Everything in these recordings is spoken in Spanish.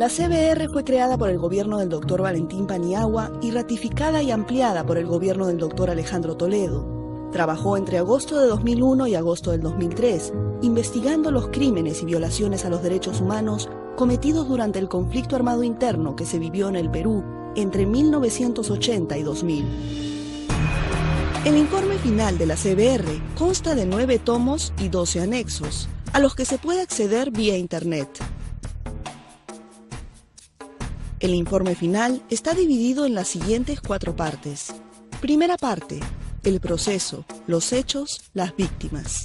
La CBR fue creada por el gobierno del Dr. Valentín Paniagua y ratificada y ampliada por el gobierno del Dr. Alejandro Toledo. Trabajó entre agosto de 2001 y agosto del 2003, investigando los crímenes y violaciones a los derechos humanos cometidos durante el conflicto armado interno que se vivió en el Perú entre 1980 y 2000. El informe final de la CBR consta de 9 tomos y 12 anexos, a los que se puede acceder vía Internet. El informe final está dividido en las siguientes 4 partes. Primera parte: el proceso, los hechos, las víctimas.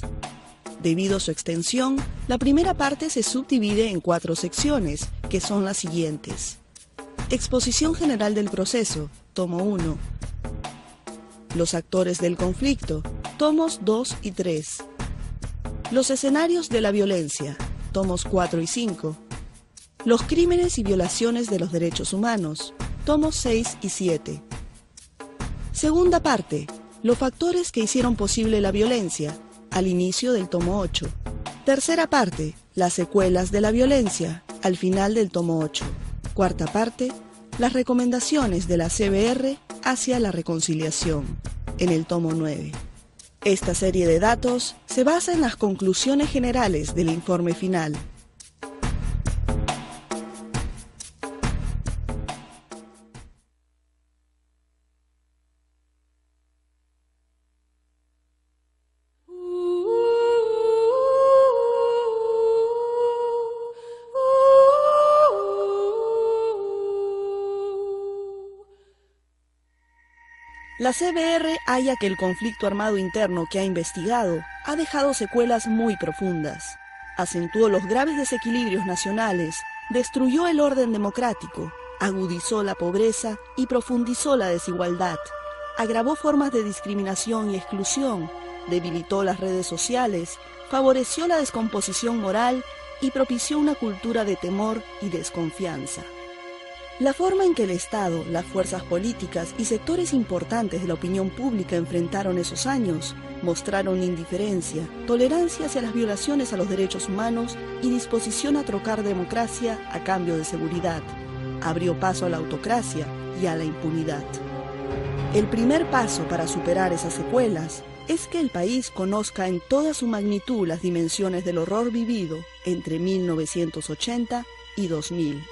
Debido a su extensión, la primera parte se subdivide en 4 secciones, que son las siguientes. Exposición general del proceso, tomo 1. Los actores del conflicto, tomos 2 y 3. Los escenarios de la violencia, tomos 4 y 5. Los crímenes y violaciones de los derechos humanos, tomos 6 y 7. Segunda parte: los factores que hicieron posible la violencia, al inicio del tomo 8. Tercera parte: las secuelas de la violencia, al final del tomo 8. Cuarta parte: las recomendaciones de la CBR hacia la reconciliación, en el tomo 9. Esta serie de datos se basa en las conclusiones generales del informe final. La CBR halla que el conflicto armado interno que ha investigado ha dejado secuelas muy profundas. Acentuó los graves desequilibrios nacionales, destruyó el orden democrático, agudizó la pobreza y profundizó la desigualdad, agravó formas de discriminación y exclusión, debilitó las redes sociales, favoreció la descomposición moral y propició una cultura de temor y desconfianza. La forma en que el Estado, las fuerzas políticas y sectores importantes de la opinión pública enfrentaron esos años mostraron indiferencia, tolerancia hacia las violaciones a los derechos humanos y disposición a trocar democracia a cambio de seguridad. Abrió paso a la autocracia y a la impunidad. El primer paso para superar esas secuelas es que el país conozca en toda su magnitud las dimensiones del horror vivido entre 1980 y 2000.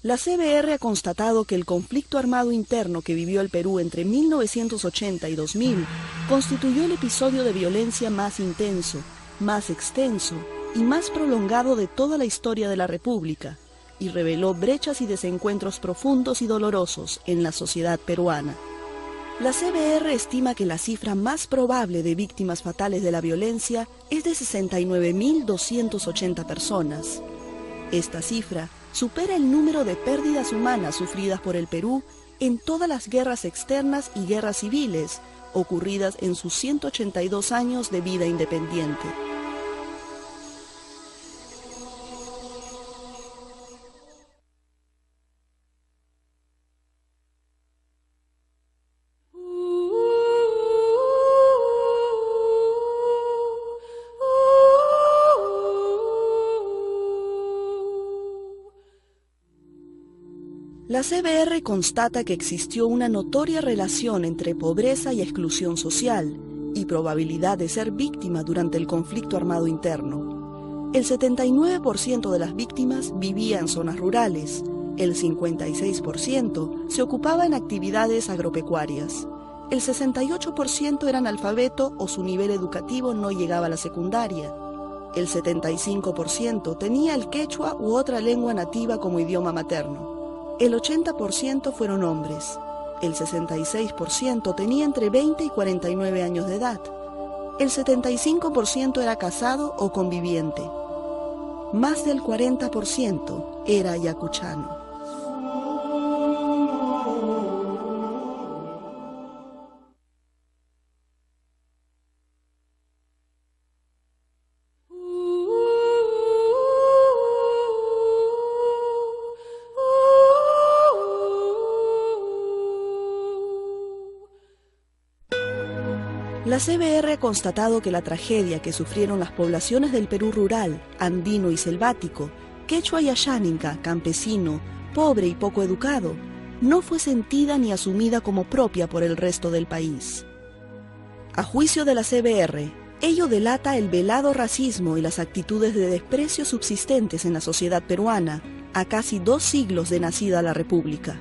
La CBR ha constatado que el conflicto armado interno que vivió el Perú entre 1980 y 2000 constituyó el episodio de violencia más intenso, más extenso y más prolongado de toda la historia de la República, y reveló brechas y desencuentros profundos y dolorosos en la sociedad peruana. La CBR estima que la cifra más probable de víctimas fatales de la violencia es de 69.280 personas. Esta cifra supera el número de pérdidas humanas sufridas por el Perú en todas las guerras externas y guerras civiles ocurridas en sus 182 años de vida independiente. La CBR constata que existió una notoria relación entre pobreza y exclusión social y probabilidad de ser víctima durante el conflicto armado interno. El 79% de las víctimas vivía en zonas rurales, el 56% se ocupaba en actividades agropecuarias, el 68% era analfabeto o su nivel educativo no llegaba a la secundaria, el 75% tenía el quechua u otra lengua nativa como idioma materno. El 80% fueron hombres, el 66% tenía entre 20 y 49 años de edad, el 75% era casado o conviviente, más del 40% era ayacuchano. La CBR ha constatado que la tragedia que sufrieron las poblaciones del Perú rural, andino y selvático, quechua y ayáninca, campesino, pobre y poco educado, no fue sentida ni asumida como propia por el resto del país. A juicio de la CBR, ello delata el velado racismo y las actitudes de desprecio subsistentes en la sociedad peruana a casi 2 siglos de nacida la República.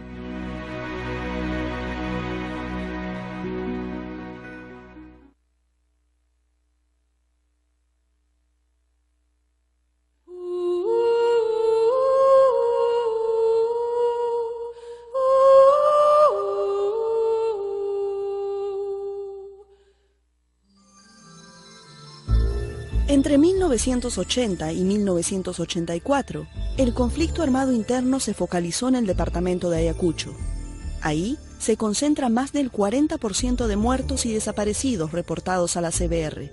Entre 1980 y 1984, el conflicto armado interno se focalizó en el departamento de Ayacucho. Ahí se concentra más del 40% de muertos y desaparecidos reportados a la CBR.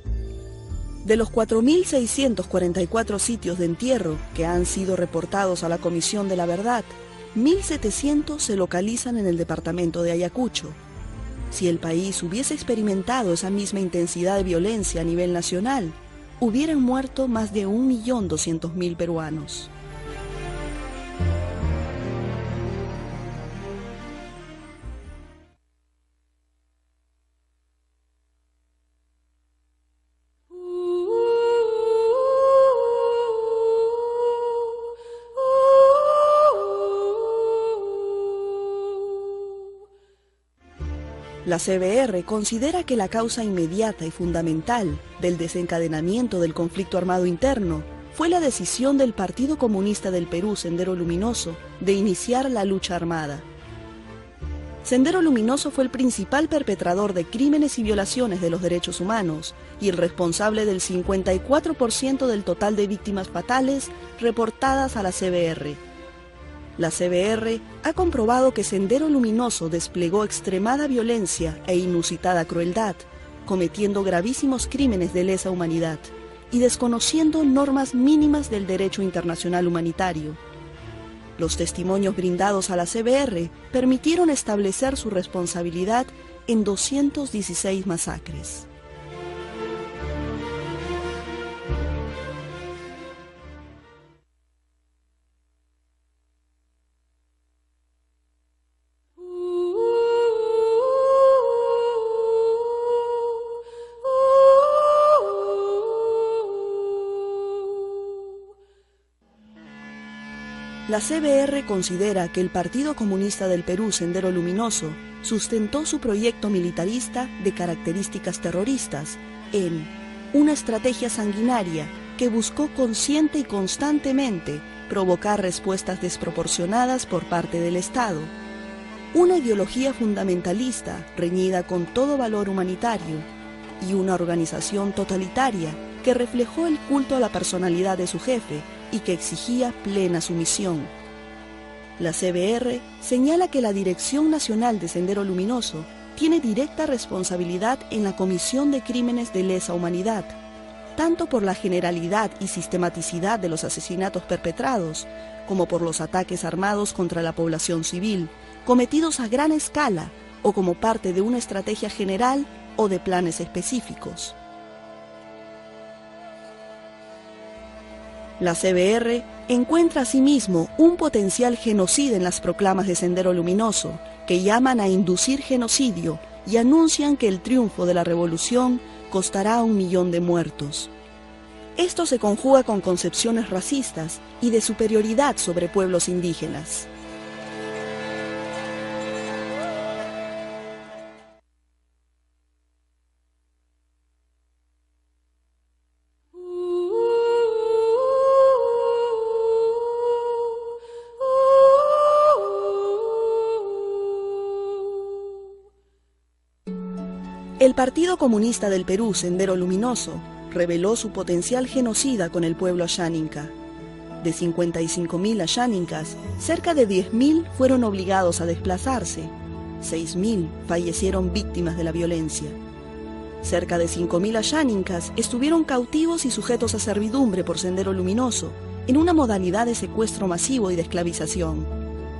De los 4.644 sitios de entierro que han sido reportados a la Comisión de la Verdad, 1.700 se localizan en el departamento de Ayacucho. Si el país hubiese experimentado esa misma intensidad de violencia a nivel nacional, hubieran muerto más de 1.200.000 peruanos. La CBR considera que la causa inmediata y fundamental del desencadenamiento del conflicto armado interno fue la decisión del Partido Comunista del Perú, Sendero Luminoso, de iniciar la lucha armada. Sendero Luminoso fue el principal perpetrador de crímenes y violaciones de los derechos humanos y el responsable del 54% del total de víctimas fatales reportadas a la CBR. La CBR ha comprobado que Sendero Luminoso desplegó extremada violencia e inusitada crueldad, cometiendo gravísimos crímenes de lesa humanidad y desconociendo normas mínimas del derecho internacional humanitario. Los testimonios brindados a la CBR permitieron establecer su responsabilidad en 216 masacres. La CBR considera que el Partido Comunista del Perú, Sendero Luminoso, sustentó su proyecto militarista de características terroristas en una estrategia sanguinaria que buscó consciente y constantemente provocar respuestas desproporcionadas por parte del Estado, una ideología fundamentalista reñida con todo valor humanitario y una organización totalitaria que reflejó el culto a la personalidad de su jefe y que exigía plena sumisión. La CBR señala que la Dirección Nacional de Sendero Luminoso tiene directa responsabilidad en la comisión de crímenes de lesa humanidad, tanto por la generalidad y sistematicidad de los asesinatos perpetrados, como por los ataques armados contra la población civil, cometidos a gran escala o como parte de una estrategia general o de planes específicos. La CBR encuentra asimismo un potencial genocida en las proclamas de Sendero Luminoso, que llaman a inducir genocidio y anuncian que el triunfo de la revolución costará 1 millón de muertos. Esto se conjuga con concepciones racistas y de superioridad sobre pueblos indígenas. El Partido Comunista del Perú, Sendero Luminoso, reveló su potencial genocida con el pueblo ayáninca. De 55.000 ayánincas, cerca de 10.000 fueron obligados a desplazarse. 6.000 fallecieron víctimas de la violencia. Cerca de 5.000 ayánincas estuvieron cautivos y sujetos a servidumbre por Sendero Luminoso, en una modalidad de secuestro masivo y de esclavización.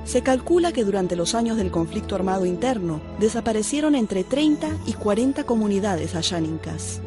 Se calcula que durante los años del conflicto armado interno desaparecieron entre 30 y 40 comunidades ayánicas.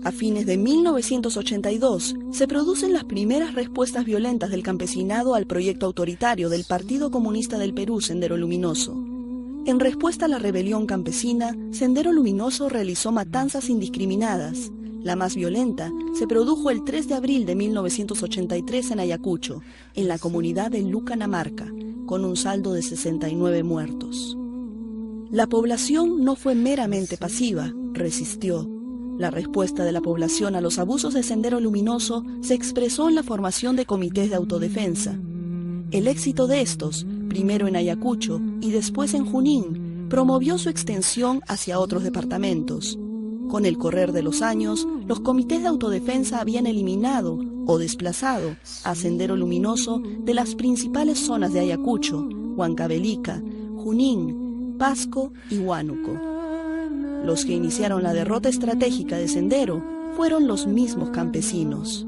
A fines de 1982 se producen las primeras respuestas violentas del campesinado al proyecto autoritario del Partido Comunista del Perú, Sendero Luminoso. En respuesta a la rebelión campesina, Sendero Luminoso realizó matanzas indiscriminadas. La más violenta se produjo el 3 de abril de 1983 en Ayacucho, en la comunidad de Lucanamarca, con un saldo de 69 muertos. La población no fue meramente pasiva, resistió. La respuesta de la población a los abusos de Sendero Luminoso se expresó en la formación de comités de autodefensa. El éxito de estos, primero en Ayacucho y después en Junín, promovió su extensión hacia otros departamentos. Con el correr de los años, los comités de autodefensa habían eliminado o desplazado a Sendero Luminoso de las principales zonas de Ayacucho, Huancavelica, Junín, Pasco y Huánuco. Los que iniciaron la derrota estratégica de Sendero fueron los mismos campesinos.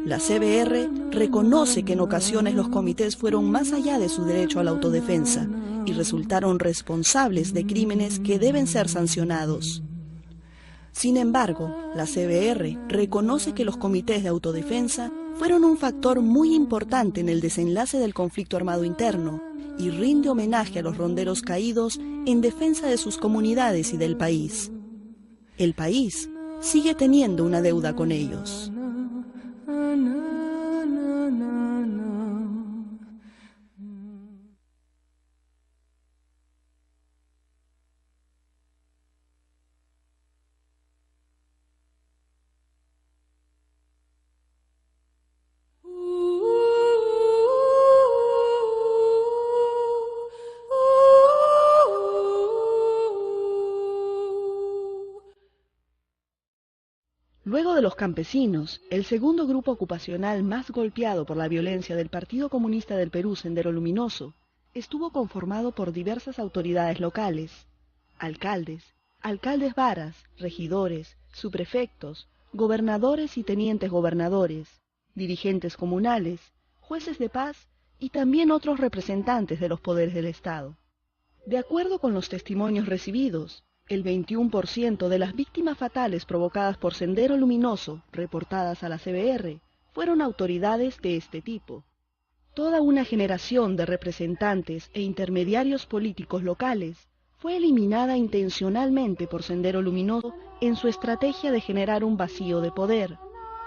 La CBR reconoce que en ocasiones los comités fueron más allá de su derecho a la autodefensa y resultaron responsables de crímenes que deben ser sancionados. Sin embargo, la CBR reconoce que los comités de autodefensa fueron un factor muy importante en el desenlace del conflicto armado interno y rinde homenaje a los ronderos caídos en defensa de sus comunidades y del país. El país sigue teniendo una deuda con ellos. Luego de los campesinos, el segundo grupo ocupacional más golpeado por la violencia del Partido Comunista del Perú, Sendero Luminoso, estuvo conformado por diversas autoridades locales: alcaldes, alcaldes varas, regidores, subprefectos, gobernadores y tenientes gobernadores, dirigentes comunales, jueces de paz y también otros representantes de los poderes del Estado. De acuerdo con los testimonios recibidos, el 21% de las víctimas fatales provocadas por Sendero Luminoso, reportadas a la CBR, fueron autoridades de este tipo. Toda una generación de representantes e intermediarios políticos locales fue eliminada intencionalmente por Sendero Luminoso en su estrategia de generar un vacío de poder.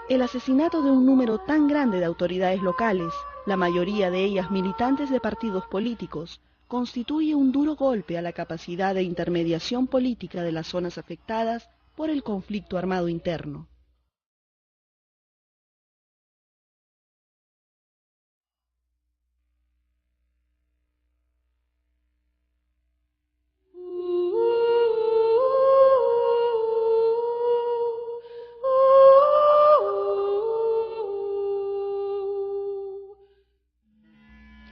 El asesinato de un número tan grande de autoridades locales, la mayoría de ellas militantes de partidos políticos, constituye un duro golpe a la capacidad de intermediación política de las zonas afectadas por el conflicto armado interno.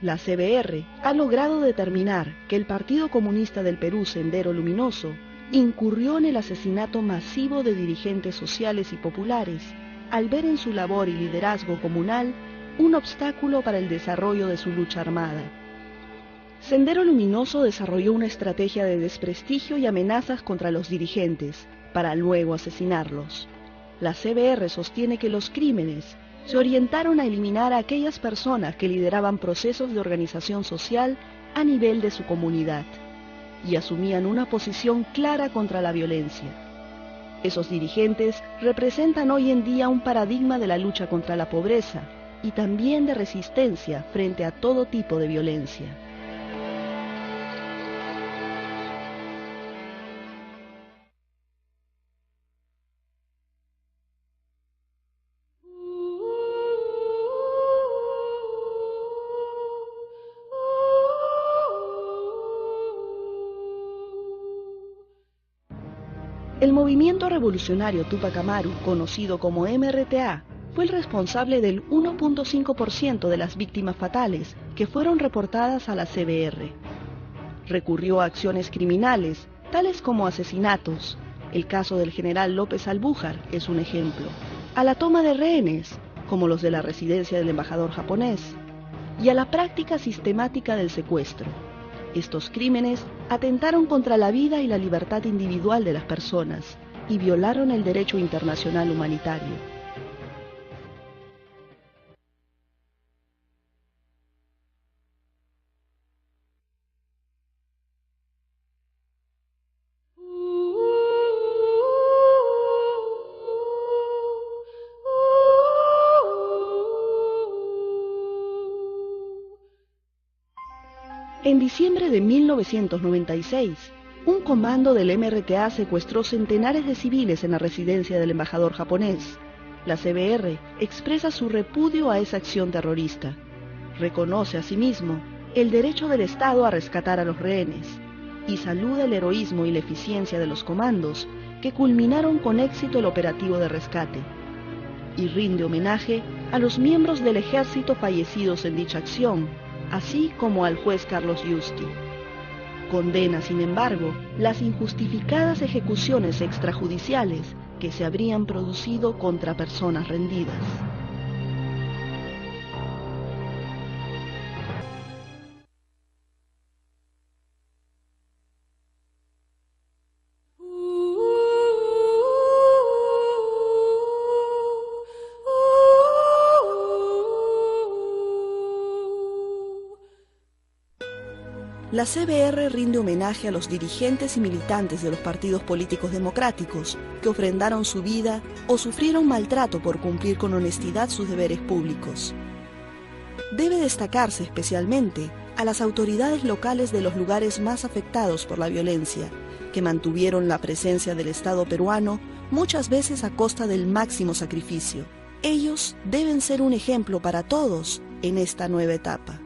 La CBR ha logrado determinar que el Partido Comunista del Perú, Sendero Luminoso, incurrió en el asesinato masivo de dirigentes sociales y populares, al ver en su labor y liderazgo comunal un obstáculo para el desarrollo de su lucha armada. Sendero Luminoso desarrolló una estrategia de desprestigio y amenazas contra los dirigentes, para luego asesinarlos. La CBR sostiene que los crímenes se orientaron a eliminar a aquellas personas que lideraban procesos de organización social a nivel de su comunidad y asumían una posición clara contra la violencia. Esos dirigentes representan hoy en día un paradigma de la lucha contra la pobreza y también de resistencia frente a todo tipo de violencia. El movimiento revolucionario Tupac Amaru, conocido como MRTA, fue el responsable del 1.5% de las víctimas fatales que fueron reportadas a la CBR. Recurrió a acciones criminales, tales como asesinatos. El caso del general López Albújar es un ejemplo. A la toma de rehenes, como los de la residencia del embajador japonés, y a la práctica sistemática del secuestro. Estos crímenes atentaron contra la vida y la libertad individual de las personas y violaron el derecho internacional humanitario. En diciembre de 1996, un comando del MRTA secuestró centenares de civiles en la residencia del embajador japonés. La CBR expresa su repudio a esa acción terrorista. Reconoce asimismo el derecho del Estado a rescatar a los rehenes y saluda el heroísmo y la eficiencia de los comandos que culminaron con éxito el operativo de rescate. Y rinde homenaje a los miembros del ejército fallecidos en dicha acción, así como al juez Carlos Yusti. Condena, sin embargo, las injustificadas ejecuciones extrajudiciales que se habrían producido contra personas rendidas. La CBR rinde homenaje a los dirigentes y militantes de los partidos políticos democráticos que ofrendaron su vida o sufrieron maltrato por cumplir con honestidad sus deberes públicos. Debe destacarse especialmente a las autoridades locales de los lugares más afectados por la violencia, que mantuvieron la presencia del Estado peruano muchas veces a costa del máximo sacrificio. Ellos deben ser un ejemplo para todos en esta nueva etapa.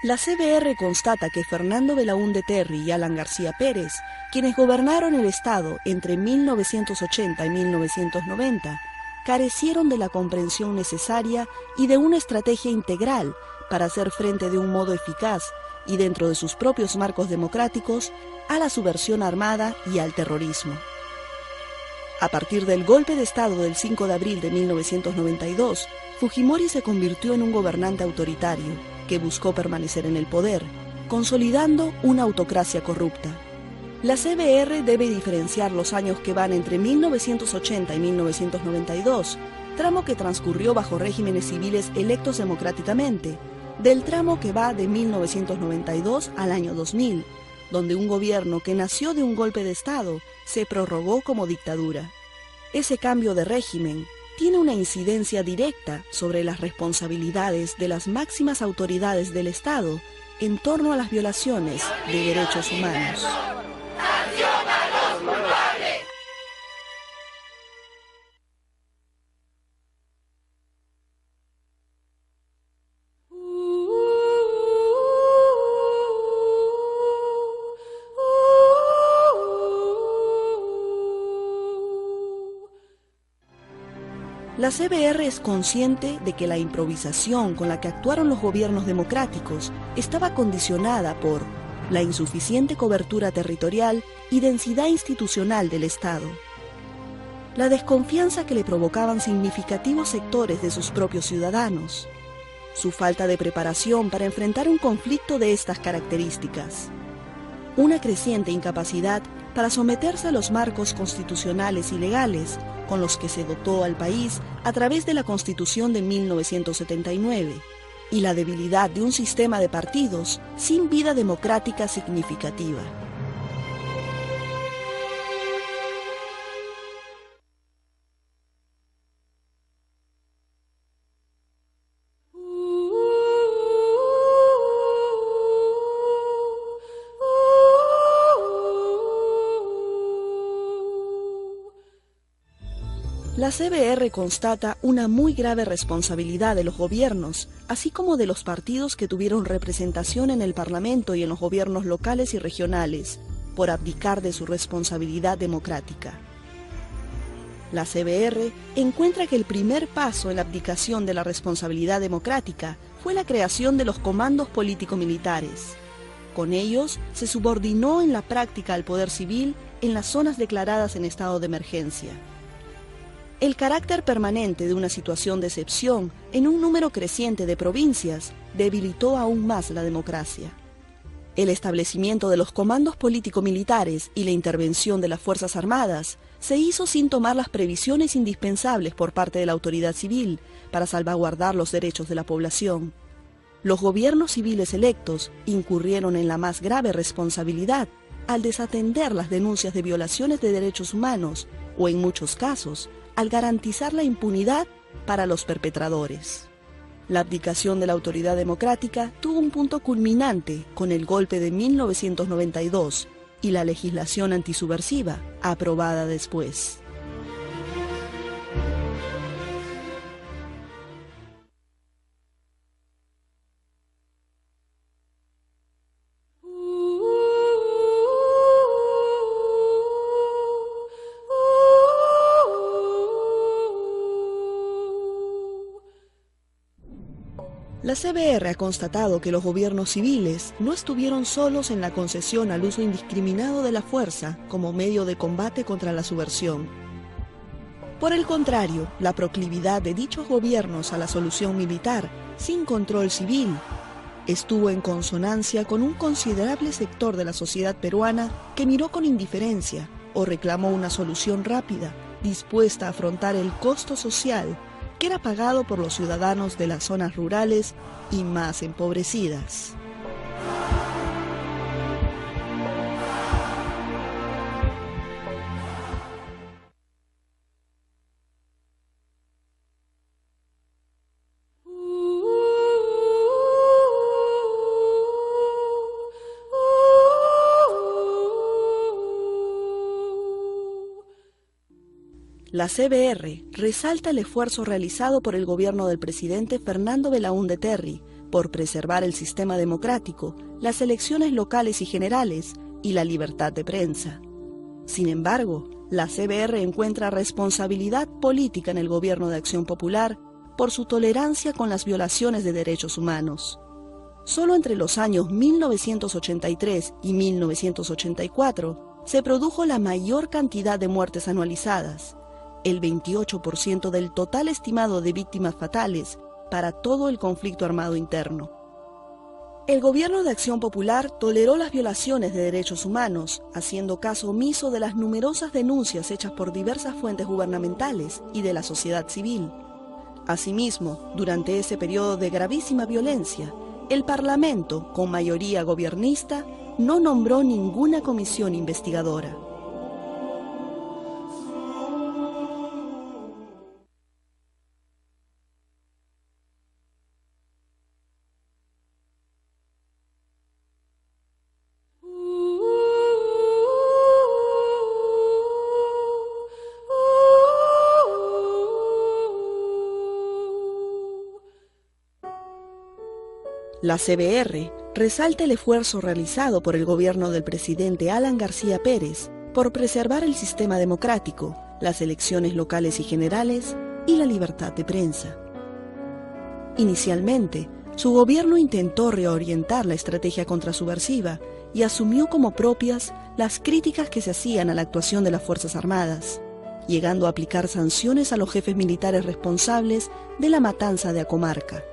La CBR constata que Fernando Belaúnde Terry y Alan García Pérez, quienes gobernaron el Estado entre 1980 y 1990, carecieron de la comprensión necesaria y de una estrategia integral para hacer frente de un modo eficaz y dentro de sus propios marcos democráticos a la subversión armada y al terrorismo. A partir del golpe de Estado del 5 de abril de 1992, Fujimori se convirtió en un gobernante autoritario que buscó permanecer en el poder, consolidando una autocracia corrupta. La CBR debe diferenciar los años que van entre 1980 y 1992, tramo que transcurrió bajo regímenes civiles electos democráticamente, del tramo que va de 1992 al año 2000, donde un gobierno que nació de un golpe de Estado se prorrogó como dictadura. Ese cambio de régimen tiene una incidencia directa sobre las responsabilidades de las máximas autoridades del Estado en torno a las violaciones de derechos humanos. La CBR es consciente de que la improvisación con la que actuaron los gobiernos democráticos estaba condicionada por la insuficiente cobertura territorial y densidad institucional del Estado, la desconfianza que le provocaban significativos sectores de sus propios ciudadanos, su falta de preparación para enfrentar un conflicto de estas características, una creciente incapacidad para someterse a los marcos constitucionales y legales con los que se dotó al país a través de la Constitución de 1979, y la debilidad de un sistema de partidos sin vida democrática significativa. La CBR constata una muy grave responsabilidad de los gobiernos, así como de los partidos que tuvieron representación en el Parlamento y en los gobiernos locales y regionales, por abdicar de su responsabilidad democrática. La CBR encuentra que el primer paso en la abdicación de la responsabilidad democrática fue la creación de los comandos político-militares. Con ellos se subordinó en la práctica al poder civil en las zonas declaradas en estado de emergencia. El carácter permanente de una situación de excepción en un número creciente de provincias debilitó aún más la democracia. El establecimiento de los comandos político-militares y la intervención de las Fuerzas Armadas se hizo sin tomar las previsiones indispensables por parte de la autoridad civil para salvaguardar los derechos de la población. Los gobiernos civiles electos incurrieron en la más grave responsabilidad al desatender las denuncias de violaciones de derechos humanos o, en muchos casos, al garantizar la impunidad para los perpetradores. La abdicación de la autoridad democrática tuvo un punto culminante con el golpe de 1992 y la legislación antisubversiva aprobada después. La CBR ha constatado que los gobiernos civiles no estuvieron solos en la concesión al uso indiscriminado de la fuerza como medio de combate contra la subversión. Por el contrario, la proclividad de dichos gobiernos a la solución militar sin control civil estuvo en consonancia con un considerable sector de la sociedad peruana que miró con indiferencia o reclamó una solución rápida, dispuesta a afrontar el costo social que era pagado por los ciudadanos de las zonas rurales y más empobrecidas. La CBR resalta el esfuerzo realizado por el gobierno del presidente Fernando Belaúnde Terry por preservar el sistema democrático, las elecciones locales y generales y la libertad de prensa. Sin embargo, la CBR encuentra responsabilidad política en el gobierno de Acción Popular por su tolerancia con las violaciones de derechos humanos. Solo entre los años 1983 y 1984 se produjo la mayor cantidad de muertes anualizadas, el 28% del total estimado de víctimas fatales para todo el conflicto armado interno. El gobierno de Acción Popular toleró las violaciones de derechos humanos, haciendo caso omiso de las numerosas denuncias hechas por diversas fuentes gubernamentales y de la sociedad civil. Asimismo, durante ese periodo de gravísima violencia, el Parlamento, con mayoría gobiernista, no nombró ninguna comisión investigadora. La CBR resalta el esfuerzo realizado por el gobierno del presidente Alan García Pérez por preservar el sistema democrático, las elecciones locales y generales y la libertad de prensa. Inicialmente, su gobierno intentó reorientar la estrategia contrasubversiva y asumió como propias las críticas que se hacían a la actuación de las Fuerzas Armadas, llegando a aplicar sanciones a los jefes militares responsables de la matanza de Acomarca.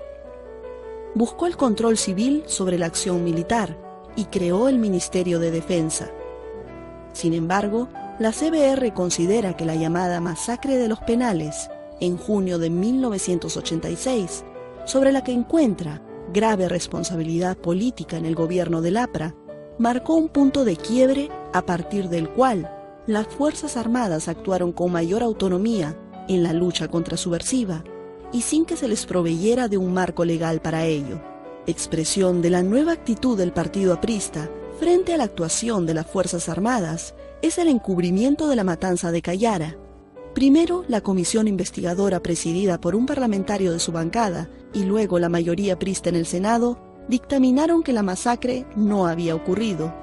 Buscó el control civil sobre la acción militar y creó el Ministerio de Defensa. Sin embargo, la CBR considera que la llamada Masacre de los Penales, en junio de 1986, sobre la que encuentra grave responsabilidad política en el gobierno del APRA, marcó un punto de quiebre a partir del cual las Fuerzas Armadas actuaron con mayor autonomía en la lucha contrasubversiva y sin que se les proveyera de un marco legal para ello, expresión de la nueva actitud del partido aprista frente a la actuación de las Fuerzas Armadas es el encubrimiento de la matanza de Cayara, Primero, la comisión investigadora presidida por un parlamentario de su bancada y luego la mayoría prista en el Senado dictaminaron que la masacre no había ocurrido.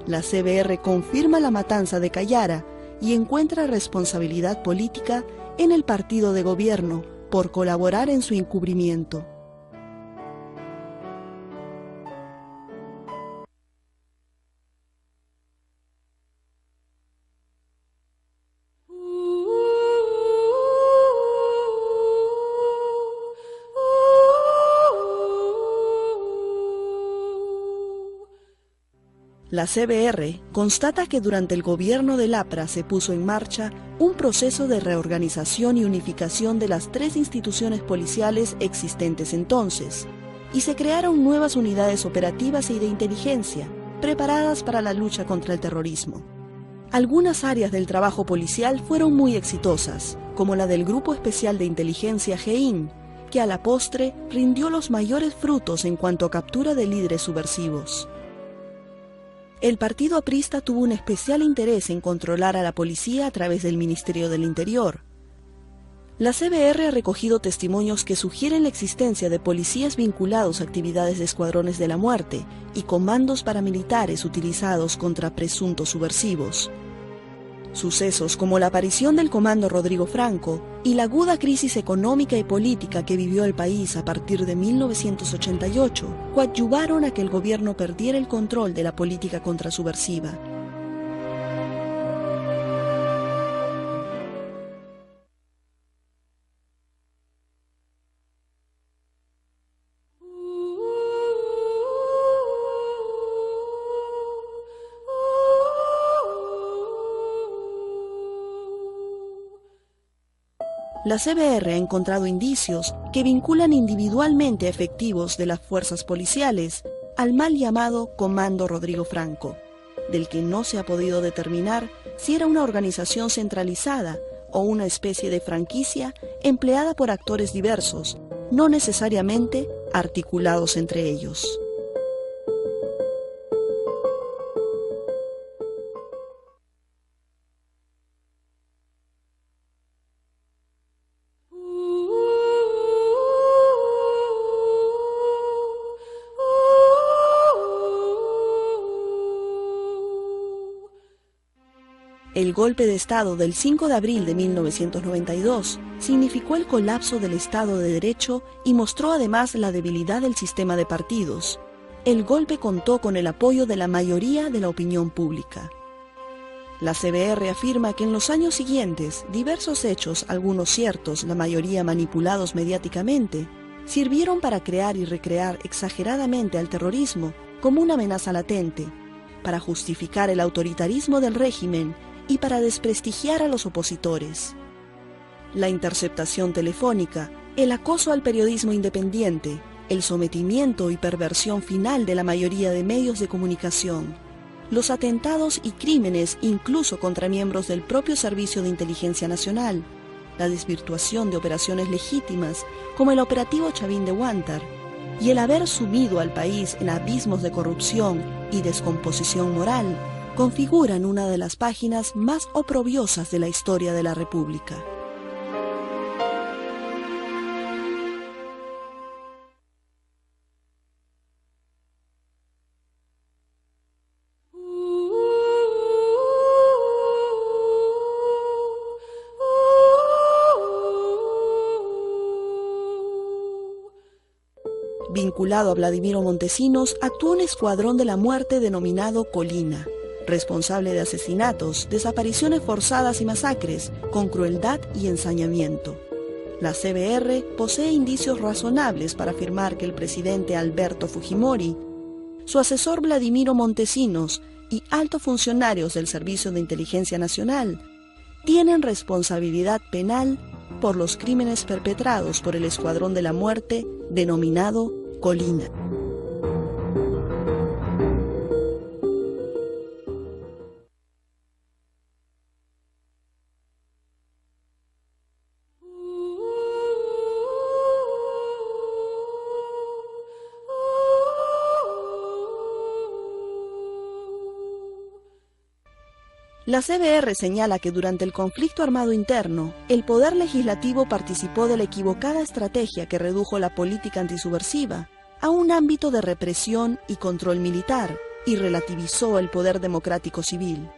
La CBR confirma la matanza de Callara y encuentra responsabilidad política en el partido de gobierno por colaborar en su encubrimiento. La CBR constata que durante el gobierno de Lapra se puso en marcha un proceso de reorganización y unificación de las tres instituciones policiales existentes entonces, y se crearon nuevas unidades operativas y de inteligencia, preparadas para la lucha contra el terrorismo. Algunas áreas del trabajo policial fueron muy exitosas, como la del Grupo Especial de Inteligencia GEIN, que a la postre rindió los mayores frutos en cuanto a captura de líderes subversivos. El partido aprista tuvo un especial interés en controlar a la policía a través del Ministerio del Interior. La CBR ha recogido testimonios que sugieren la existencia de policías vinculados a actividades de escuadrones de la muerte y comandos paramilitares utilizados contra presuntos subversivos. Sucesos como la aparición del Comando Rodrigo Franco y la aguda crisis económica y política que vivió el país a partir de 1988 coadyuvaron a que el gobierno perdiera el control de la política contrasubversiva. La CBR ha encontrado indicios que vinculan individualmente a efectivos de las fuerzas policiales al mal llamado Comando Rodrigo Franco, del que no se ha podido determinar si era una organización centralizada o una especie de franquicia empleada por actores diversos, no necesariamente articulados entre ellos. El golpe de Estado del 5 de abril de 1992 significó el colapso del Estado de Derecho y mostró además la debilidad del sistema de partidos. El golpe contó con el apoyo de la mayoría de la opinión pública. La CBR afirma que en los años siguientes, diversos hechos, algunos ciertos, la mayoría manipulados mediáticamente, sirvieron para crear y recrear exageradamente al terrorismo como una amenaza latente, para justificar el autoritarismo del régimen y para desprestigiar a los opositores. La interceptación telefónica, el acoso al periodismo independiente, el sometimiento y perversión final de la mayoría de medios de comunicación, los atentados y crímenes incluso contra miembros del propio Servicio de Inteligencia Nacional, la desvirtuación de operaciones legítimas como el operativo Chavín de Huántar, y el haber sumido al país en abismos de corrupción y descomposición moral, configuran una de las páginas más oprobiosas de la historia de la República. Vinculado a Vladimiro Montesinos, actuó un escuadrón de la muerte denominado Colina, responsable de asesinatos, desapariciones forzadas y masacres, con crueldad y ensañamiento. La CBR posee indicios razonables para afirmar que el presidente Alberto Fujimori, su asesor Vladimiro Montesinos y altos funcionarios del Servicio de Inteligencia Nacional tienen responsabilidad penal por los crímenes perpetrados por el Escuadrón de la Muerte denominado Colina. La CBR señala que durante el conflicto armado interno, el Poder Legislativo participó de la equivocada estrategia que redujo la política antisubversiva a un ámbito de represión y control militar y relativizó el poder democrático civil.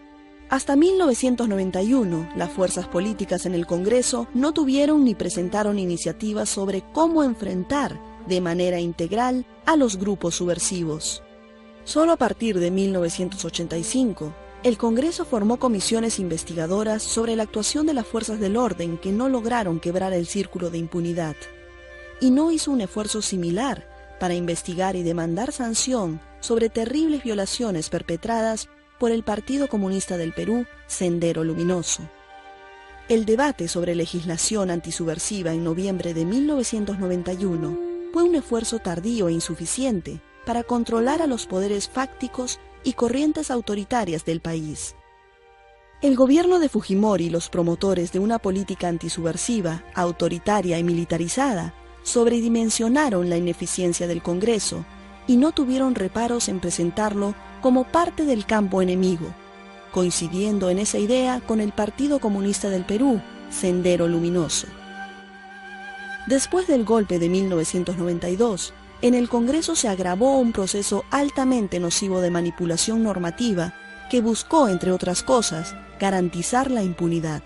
Hasta 1991, las fuerzas políticas en el Congreso no tuvieron ni presentaron iniciativas sobre cómo enfrentar de manera integral a los grupos subversivos. Solo a partir de 1985, el Congreso formó comisiones investigadoras sobre la actuación de las fuerzas del orden que no lograron quebrar el círculo de impunidad, y no hizo un esfuerzo similar para investigar y demandar sanción sobre terribles violaciones perpetradas por el Partido Comunista del Perú, Sendero Luminoso. El debate sobre legislación antisubversiva en noviembre de 1991 fue un esfuerzo tardío e insuficiente para controlar a los poderes fácticos y corrientes autoritarias del país. El gobierno de Fujimori y los promotores de una política antisubversiva, autoritaria y militarizada sobredimensionaron la ineficiencia del Congreso y no tuvieron reparos en presentarlo como parte del campo enemigo, coincidiendo en esa idea con el Partido Comunista del Perú, Sendero Luminoso. Después del golpe de 1992, en el Congreso se agravó un proceso altamente nocivo de manipulación normativa que buscó, entre otras cosas, garantizar la impunidad.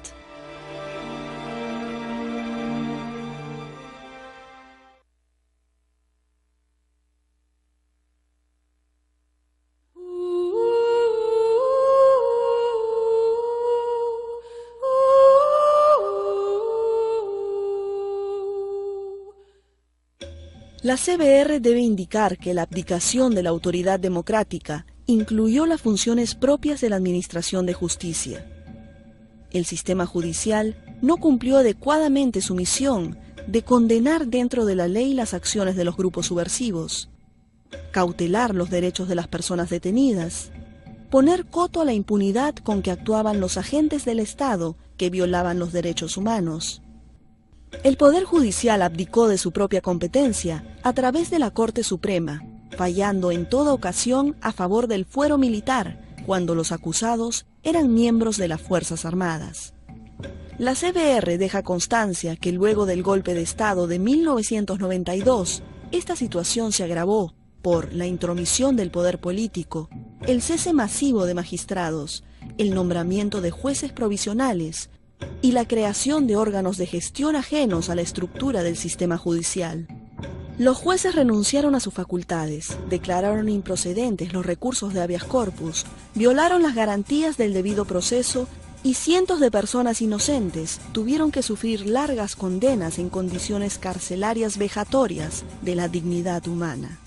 La CBR debe indicar que la abdicación de la autoridad democrática incluyó las funciones propias de la Administración de Justicia. El sistema judicial no cumplió adecuadamente su misión de condenar dentro de la ley las acciones de los grupos subversivos, cautelar los derechos de las personas detenidas, poner coto a la impunidad con que actuaban los agentes del Estado que violaban los derechos humanos. El Poder Judicial abdicó de su propia competencia a través de la Corte Suprema, fallando en toda ocasión a favor del fuero militar cuando los acusados eran miembros de las Fuerzas Armadas. La CBR deja constancia que luego del golpe de Estado de 1992, esta situación se agravó por la intromisión del poder político, el cese masivo de magistrados, el nombramiento de jueces provisionales y la creación de órganos de gestión ajenos a la estructura del sistema judicial. Los jueces renunciaron a sus facultades, declararon improcedentes los recursos de habeas corpus, violaron las garantías del debido proceso y cientos de personas inocentes tuvieron que sufrir largas condenas en condiciones carcelarias vejatorias de la dignidad humana.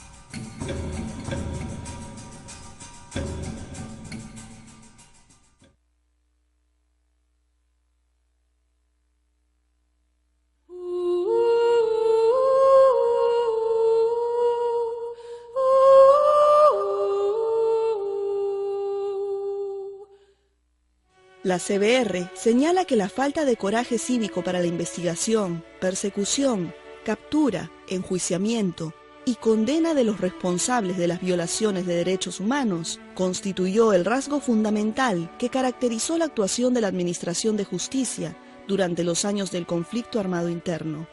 La CBR señala que la falta de coraje cívico para la investigación, persecución, captura, enjuiciamiento y condena de los responsables de las violaciones de derechos humanos constituyó el rasgo fundamental que caracterizó la actuación de la Administración de Justicia durante los años del conflicto armado interno.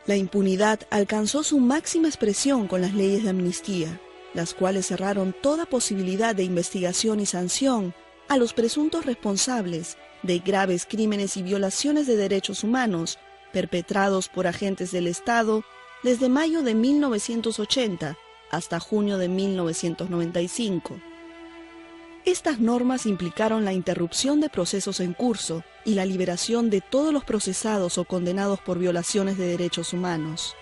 La impunidad alcanzó su máxima expresión con las leyes de amnistía, las cuales cerraron toda posibilidad de investigación y sanción a los presuntos responsables de graves crímenes y violaciones de derechos humanos perpetrados por agentes del Estado desde mayo de 1980 hasta junio de 1995. Estas normas implicaron la interrupción de procesos en curso y la liberación de todos los procesados o condenados por violaciones de derechos humanos.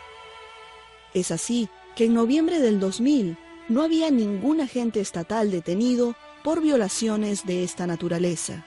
Es así que en noviembre del 2000 no había ningún agente estatal detenido por violaciones de esta naturaleza.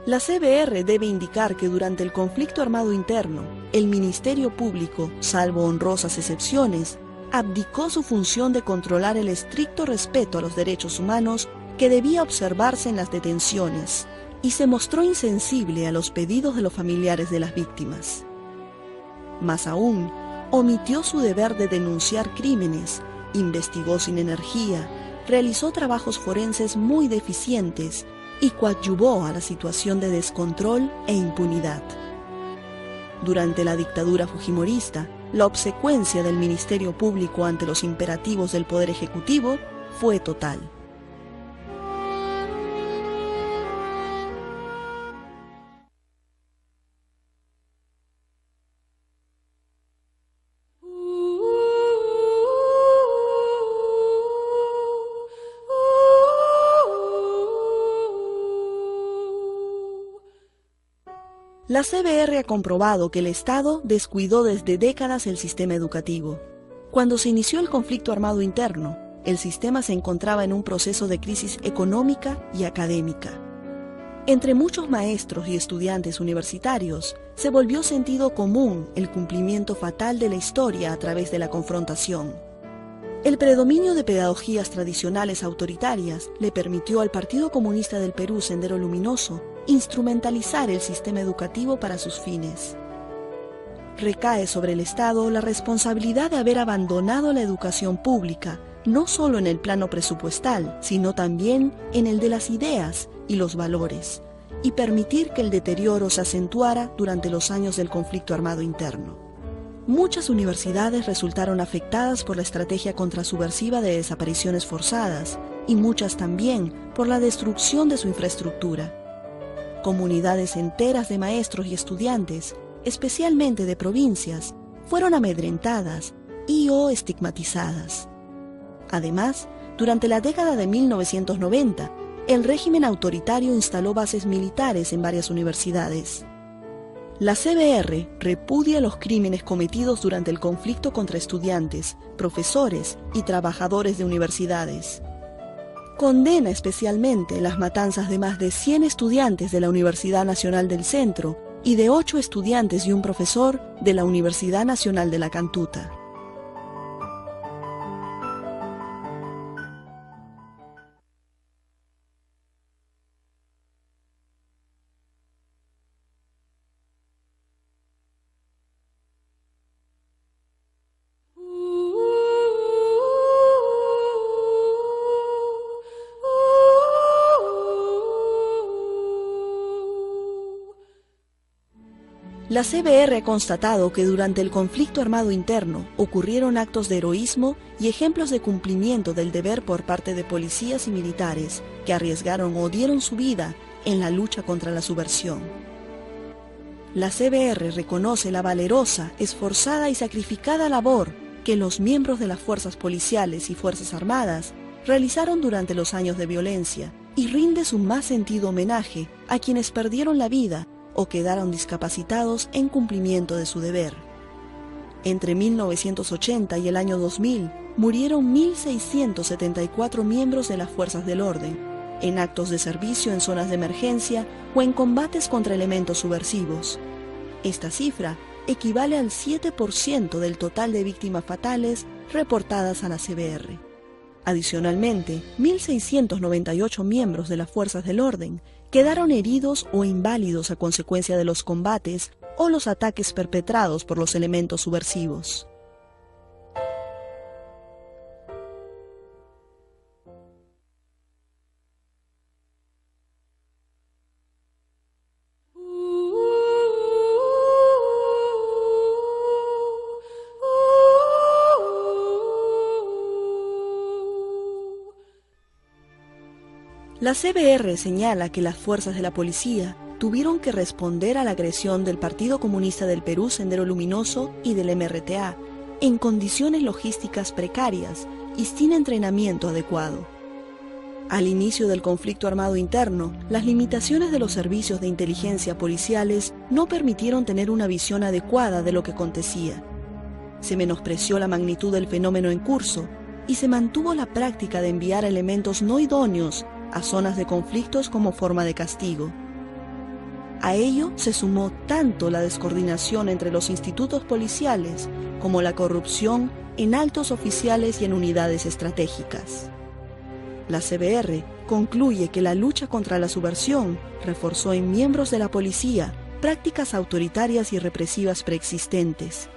La CBR debe indicar que durante el conflicto armado interno, el Ministerio Público, salvo honrosas excepciones, abdicó su función de controlar el estricto respeto a los derechos humanos que debía observarse en las detenciones y se mostró insensible a los pedidos de los familiares de las víctimas. Más aún, omitió su deber de denunciar crímenes, investigó sin energía, realizó trabajos forenses muy deficientes y coadyuvó a la situación de descontrol e impunidad. Durante la dictadura fujimorista, la obsecuencia del Ministerio Público ante los imperativos del Poder Ejecutivo fue total. La CBR ha comprobado que el Estado descuidó desde décadas el sistema educativo. Cuando se inició el conflicto armado interno, el sistema se encontraba en un proceso de crisis económica y académica. Entre muchos maestros y estudiantes universitarios, se volvió sentido común el cumplimiento fatal de la historia a través de la confrontación. El predominio de pedagogías tradicionales autoritarias le permitió al Partido Comunista del Perú, Sendero Luminoso, instrumentalizar el sistema educativo para sus fines. Recae sobre el Estado la responsabilidad de haber abandonado la educación pública, no solo en el plano presupuestal, sino también en el de las ideas y los valores, y permitir que el deterioro se acentuara durante los años del conflicto armado interno. Muchas universidades resultaron afectadas por la estrategia contrasubversiva de desapariciones forzadas, y muchas también por la destrucción de su infraestructura. Comunidades enteras de maestros y estudiantes, especialmente de provincias, fueron amedrentadas y/o estigmatizadas. Además, durante la década de 1990, el régimen autoritario instaló bases militares en varias universidades. La CBR repudia los crímenes cometidos durante el conflicto contra estudiantes, profesores y trabajadores de universidades. Condena especialmente las matanzas de más de 100 estudiantes de la Universidad Nacional del Centro y de 8 estudiantes y un profesor de la Universidad Nacional de la Cantuta. La CBR ha constatado que durante el conflicto armado interno ocurrieron actos de heroísmo y ejemplos de cumplimiento del deber por parte de policías y militares que arriesgaron o dieron su vida en la lucha contra la subversión. La CBR reconoce la valerosa, esforzada y sacrificada labor que los miembros de las fuerzas policiales y fuerzas armadas realizaron durante los años de violencia y rinde su más sentido homenaje a quienes perdieron la vida o quedaron discapacitados en cumplimiento de su deber. Entre 1980 y el año 2000 murieron 1.674 miembros de las fuerzas del orden, en actos de servicio en zonas de emergencia o en combates contra elementos subversivos. Esta cifra equivale al 7% del total de víctimas fatales reportadas a la CBR. Adicionalmente, 1.698 miembros de las fuerzas del orden quedaron heridos o inválidos a consecuencia de los combates o los ataques perpetrados por los elementos subversivos. La CBR señala que las fuerzas de la policía tuvieron que responder a la agresión del Partido Comunista del Perú, Sendero Luminoso, y del MRTA, en condiciones logísticas precarias y sin entrenamiento adecuado. Al inicio del conflicto armado interno, las limitaciones de los servicios de inteligencia policiales no permitieron tener una visión adecuada de lo que acontecía. Se menospreció la magnitud del fenómeno en curso y se mantuvo la práctica de enviar elementos no idóneos a zonas de conflictos como forma de castigo. A ello se sumó tanto la descoordinación entre los institutos policiales como la corrupción en altos oficiales y en unidades estratégicas. La CBR concluye que la lucha contra la subversión reforzó en miembros de la policía prácticas autoritarias y represivas preexistentes.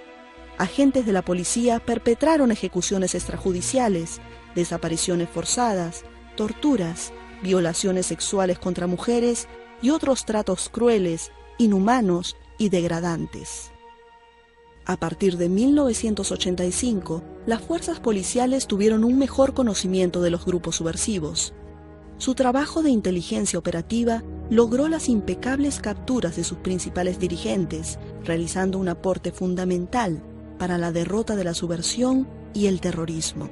Agentes de la policía perpetraron ejecuciones extrajudiciales, desapariciones forzadas, torturas, violaciones sexuales contra mujeres y otros tratos crueles, inhumanos y degradantes. A partir de 1985, las fuerzas policiales tuvieron un mejor conocimiento de los grupos subversivos. Su trabajo de inteligencia operativa logró las impecables capturas de sus principales dirigentes, realizando un aporte fundamental para la derrota de la subversión y el terrorismo.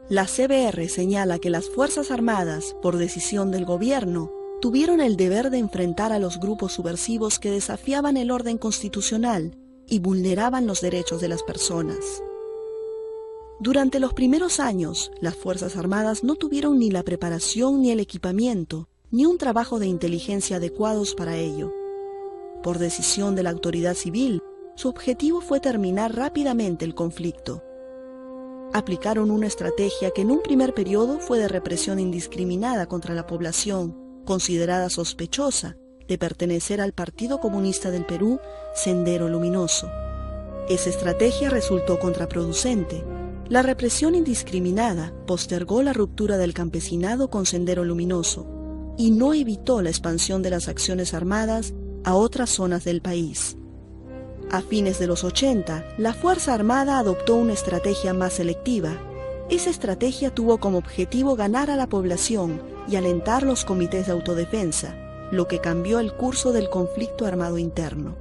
La CBR señala que las Fuerzas Armadas, por decisión del gobierno, tuvieron el deber de enfrentar a los grupos subversivos que desafiaban el orden constitucional y vulneraban los derechos de las personas. Durante los primeros años, las Fuerzas Armadas no tuvieron ni la preparación ni el equipamiento, ni un trabajo de inteligencia adecuados para ello. Por decisión de la autoridad civil, su objetivo fue terminar rápidamente el conflicto. Aplicaron una estrategia que en un primer periodo fue de represión indiscriminada contra la población, considerada sospechosa de pertenecer al Partido Comunista del Perú, Sendero Luminoso. Esa estrategia resultó contraproducente. La represión indiscriminada postergó la ruptura del campesinado con Sendero Luminoso y no evitó la expansión de las acciones armadas a otras zonas del país. A fines de los 80, la Fuerza Armada adoptó una estrategia más selectiva. Esa estrategia tuvo como objetivo ganar a la población y alentar los comités de autodefensa, lo que cambió el curso del conflicto armado interno.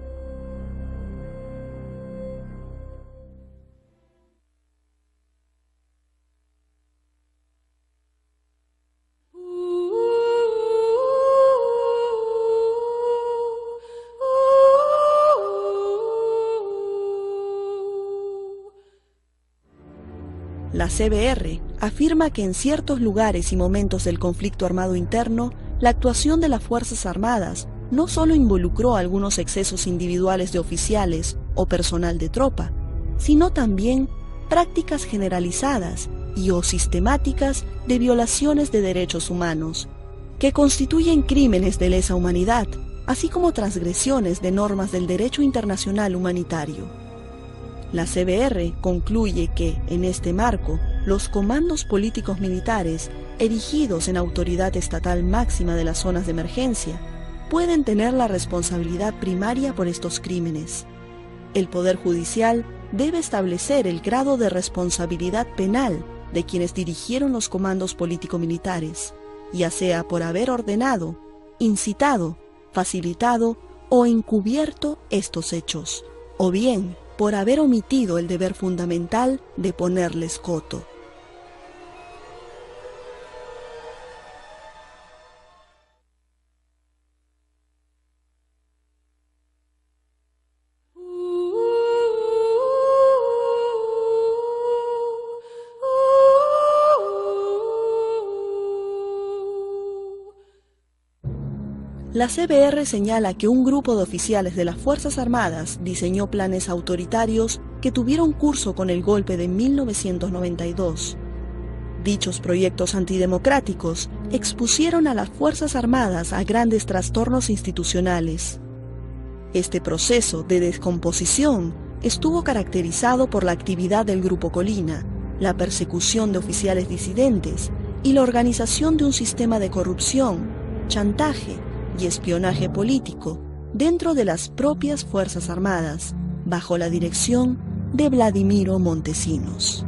La CBR afirma que en ciertos lugares y momentos del conflicto armado interno, la actuación de las Fuerzas Armadas no solo involucró algunos excesos individuales de oficiales o personal de tropa, sino también prácticas generalizadas y o sistemáticas de violaciones de derechos humanos, que constituyen crímenes de lesa humanidad, así como transgresiones de normas del derecho internacional humanitario. La CBR concluye que, en este marco, los comandos políticos militares, erigidos en autoridad estatal máxima de las zonas de emergencia, pueden tener la responsabilidad primaria por estos crímenes. El Poder Judicial debe establecer el grado de responsabilidad penal de quienes dirigieron los comandos político-militares, ya sea por haber ordenado, incitado, facilitado o encubierto estos hechos, o bien por haber omitido el deber fundamental de ponerles coto. La CBR señala que un grupo de oficiales de las Fuerzas Armadas diseñó planes autoritarios que tuvieron curso con el golpe de 1992. Dichos proyectos antidemocráticos expusieron a las Fuerzas Armadas a grandes trastornos institucionales. Este proceso de descomposición estuvo caracterizado por la actividad del Grupo Colina, la persecución de oficiales disidentes y la organización de un sistema de corrupción, chantaje y espionaje político dentro de las propias Fuerzas Armadas, bajo la dirección de Vladimiro Montesinos.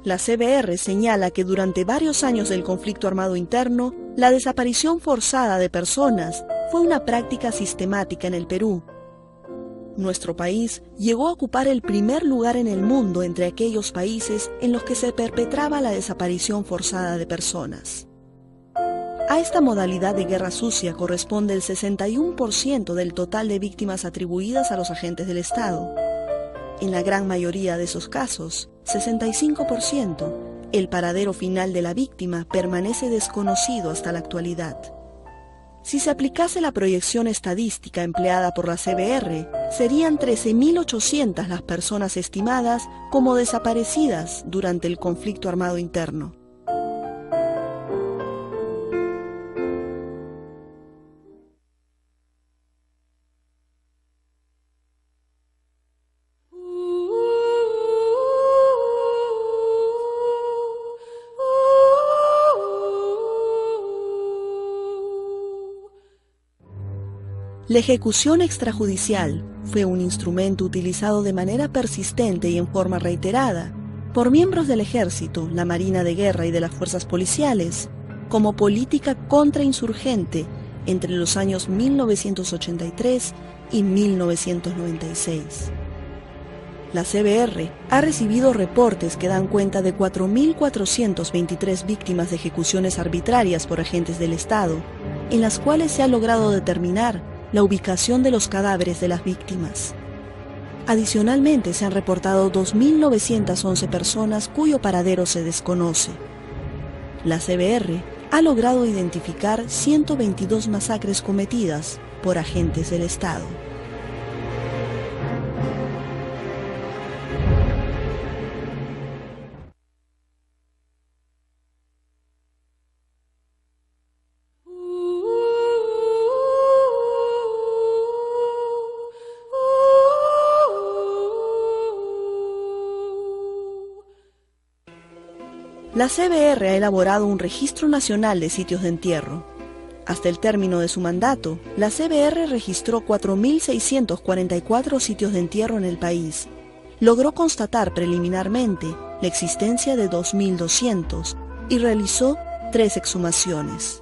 La CBR señala que durante varios años del conflicto armado interno, la desaparición forzada de personas fue una práctica sistemática en el Perú. Nuestro país llegó a ocupar el primer lugar en el mundo entre aquellos países en los que se perpetraba la desaparición forzada de personas. A esta modalidad de guerra sucia corresponde el 61% del total de víctimas atribuidas a los agentes del Estado. En la gran mayoría de esos casos, 65%, el paradero final de la víctima permanece desconocido hasta la actualidad. Si se aplicase la proyección estadística empleada por la CBR, serían 13.800 las personas estimadas como desaparecidas durante el conflicto armado interno. La ejecución extrajudicial fue un instrumento utilizado de manera persistente y en forma reiterada por miembros del Ejército, la Marina de Guerra y de las fuerzas policiales como política contrainsurgente entre los años 1983 y 1996. La CBR ha recibido reportes que dan cuenta de 4.423 víctimas de ejecuciones arbitrarias por agentes del Estado, en las cuales se ha logrado determinar la ubicación de los cadáveres de las víctimas. Adicionalmente, se han reportado 2.911 personas cuyo paradero se desconoce. La CBR ha logrado identificar 122 masacres cometidas por agentes del Estado. La CBR ha elaborado un registro nacional de sitios de entierro. Hasta el término de su mandato, la CBR registró 4.644 sitios de entierro en el país. Logró constatar preliminarmente la existencia de 2.200 y realizó 3 exhumaciones.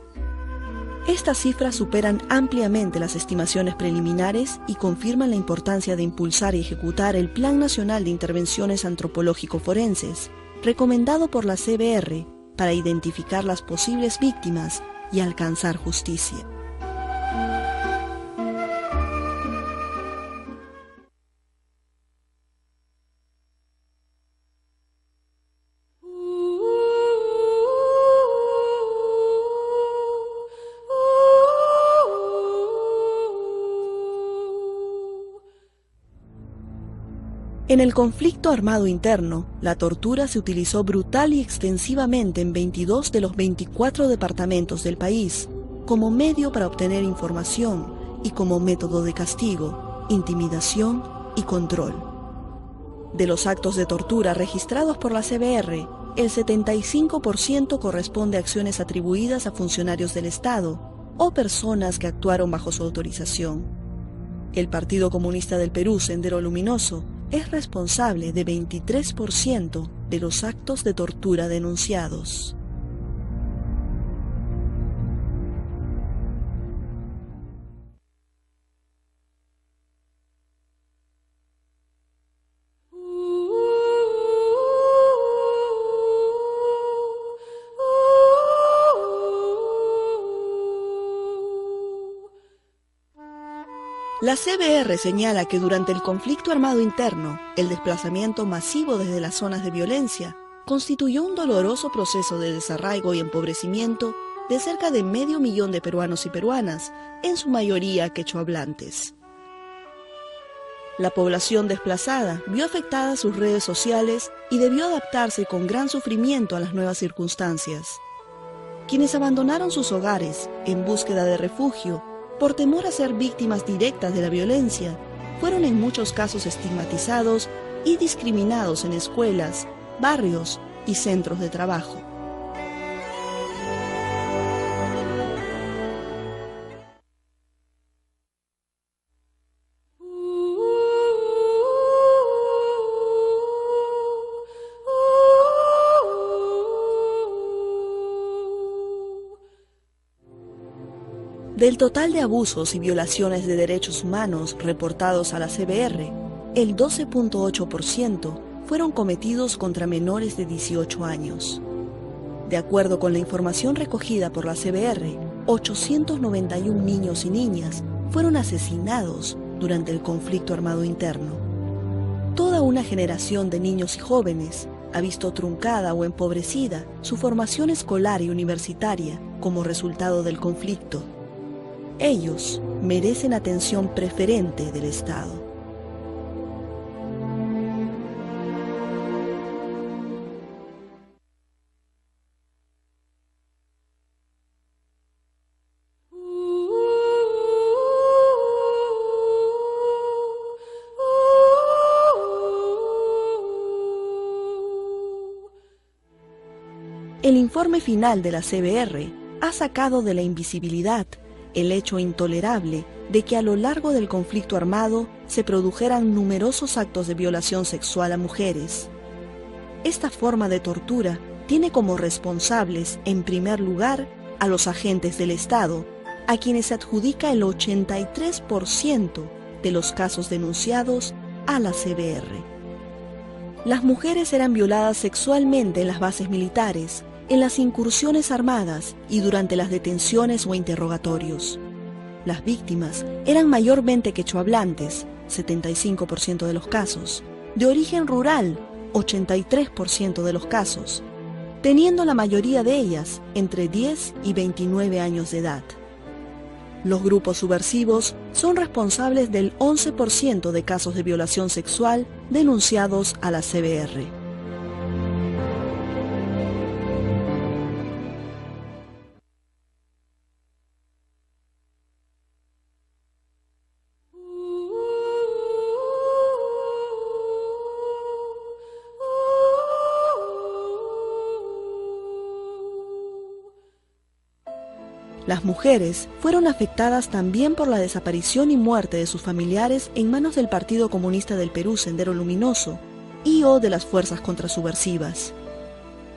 Estas cifras superan ampliamente las estimaciones preliminares y confirman la importancia de impulsar y ejecutar el Plan Nacional de Intervenciones Antropológico-Forenses, recomendado por la CBR para identificar las posibles víctimas y alcanzar justicia. En el conflicto armado interno, la tortura se utilizó brutal y extensivamente en 22 de los 24 departamentos del país, como medio para obtener información y como método de castigo, intimidación y control. De los actos de tortura registrados por la CBR, el 75% corresponde a acciones atribuidas a funcionarios del Estado o personas que actuaron bajo su autorización. El Partido Comunista del Perú, Sendero Luminoso, es responsable de 23% de los actos de tortura denunciados. La CBR señala que durante el conflicto armado interno, el desplazamiento masivo desde las zonas de violencia constituyó un doloroso proceso de desarraigo y empobrecimiento de cerca de 500.000 de peruanos y peruanas, en su mayoría quechohablantes. La población desplazada vio afectadas sus redes sociales y debió adaptarse con gran sufrimiento a las nuevas circunstancias. Quienes abandonaron sus hogares en búsqueda de refugio por temor a ser víctimas directas de la violencia, fueron en muchos casos estigmatizados y discriminados en escuelas, barrios y centros de trabajo. Del total de abusos y violaciones de derechos humanos reportados a la CBR, el 12.8% fueron cometidos contra menores de 18 años. De acuerdo con la información recogida por la CBR, 891 niños y niñas fueron asesinados durante el conflicto armado interno. Toda una generación de niños y jóvenes ha visto truncada o empobrecida su formación escolar y universitaria como resultado del conflicto. Ellos merecen atención preferente del Estado. El informe final de la CBR ha sacado de la invisibilidad el hecho intolerable de que a lo largo del conflicto armado se produjeran numerosos actos de violación sexual a mujeres. Esta forma de tortura tiene como responsables, en primer lugar, a los agentes del Estado, a quienes se adjudica el 83% de los casos denunciados a la CBR. Las mujeres eran violadas sexualmente en las bases militares, en las incursiones armadas y durante las detenciones o interrogatorios. Las víctimas eran mayormente quechohablantes, 75% de los casos, de origen rural, 83% de los casos, teniendo la mayoría de ellas entre 10 y 29 años de edad. Los grupos subversivos son responsables del 11% de casos de violación sexual denunciados a la CBR. Las mujeres fueron afectadas también por la desaparición y muerte de sus familiares en manos del Partido Comunista del Perú Sendero Luminoso y o de las fuerzas contrasubversivas.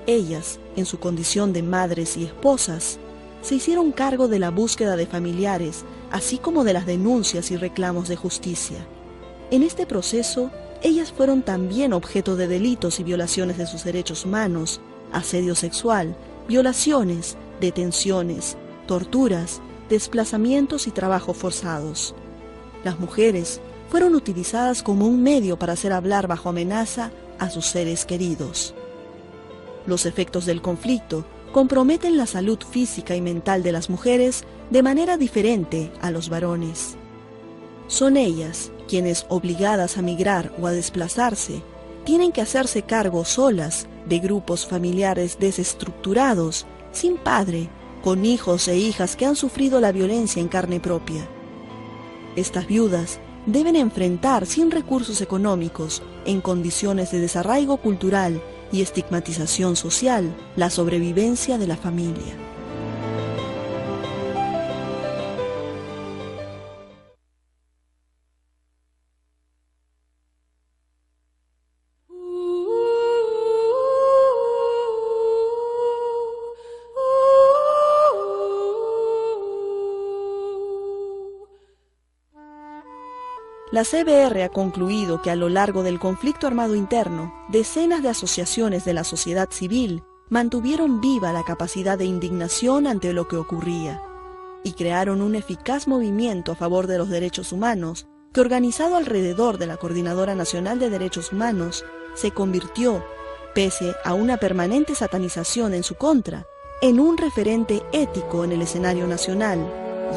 Ellas, en su condición de madres y esposas, se hicieron cargo de la búsqueda de familiares, así como de las denuncias y reclamos de justicia. En este proceso, ellas fueron también objeto de delitos y violaciones de sus derechos humanos, asedio sexual, violaciones, detenciones, torturas, desplazamientos y trabajos forzados. Las mujeres fueron utilizadas como un medio para hacer hablar bajo amenaza a sus seres queridos. Los efectos del conflicto comprometen la salud física y mental de las mujeres de manera diferente a los varones. Son ellas quienes, obligadas a migrar o a desplazarse, tienen que hacerse cargo solas de grupos familiares desestructurados, sin padre, con hijos e hijas que han sufrido la violencia en carne propia. Estas viudas deben enfrentar sin recursos económicos, en condiciones de desarraigo cultural y estigmatización social, la sobrevivencia de la familia. La CBR ha concluido que a lo largo del conflicto armado interno, decenas de asociaciones de la sociedad civil mantuvieron viva la capacidad de indignación ante lo que ocurría y crearon un eficaz movimiento a favor de los derechos humanos que, organizado alrededor de la Coordinadora Nacional de Derechos Humanos, se convirtió, pese a una permanente satanización en su contra, en un referente ético en el escenario nacional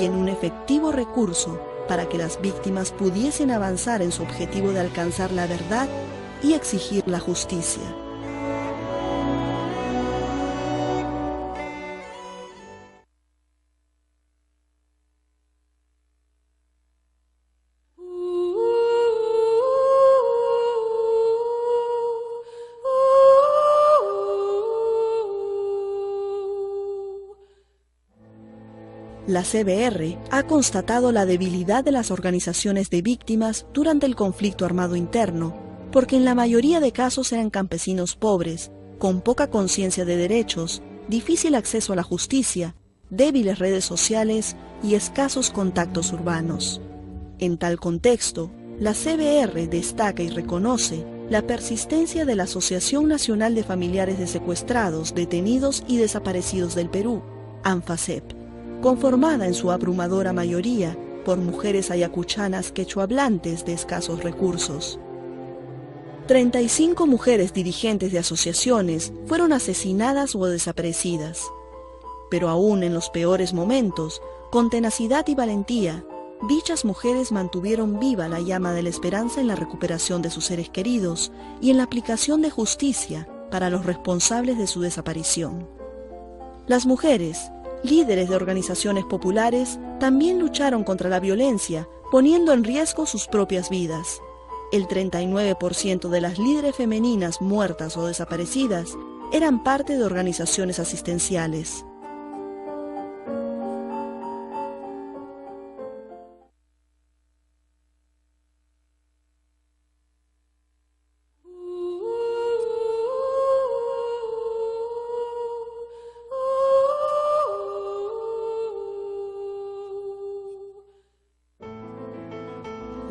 y en un efectivo recurso para que las víctimas pudiesen avanzar en su objetivo de alcanzar la verdad y exigir la justicia. La CBR ha constatado la debilidad de las organizaciones de víctimas durante el conflicto armado interno, porque en la mayoría de casos eran campesinos pobres, con poca conciencia de derechos, difícil acceso a la justicia, débiles redes sociales, y escasos contactos urbanos. En tal contexto, la CBR destaca y reconoce la persistencia de la Asociación Nacional de Familiares de Secuestrados, Detenidos y Desaparecidos del Perú, ANFASEP, conformada en su abrumadora mayoría por mujeres ayacuchanas quechohablantes de escasos recursos. 35 mujeres dirigentes de asociaciones fueron asesinadas o desaparecidas. Pero aún en los peores momentos, con tenacidad y valentía, dichas mujeres mantuvieron viva la llama de la esperanza en la recuperación de sus seres queridos y en la aplicación de justicia para los responsables de su desaparición. Las mujeres, líderes de organizaciones populares, también lucharon contra la violencia, poniendo en riesgo sus propias vidas. El 39% de las líderes femeninas muertas o desaparecidas eran parte de organizaciones asistenciales.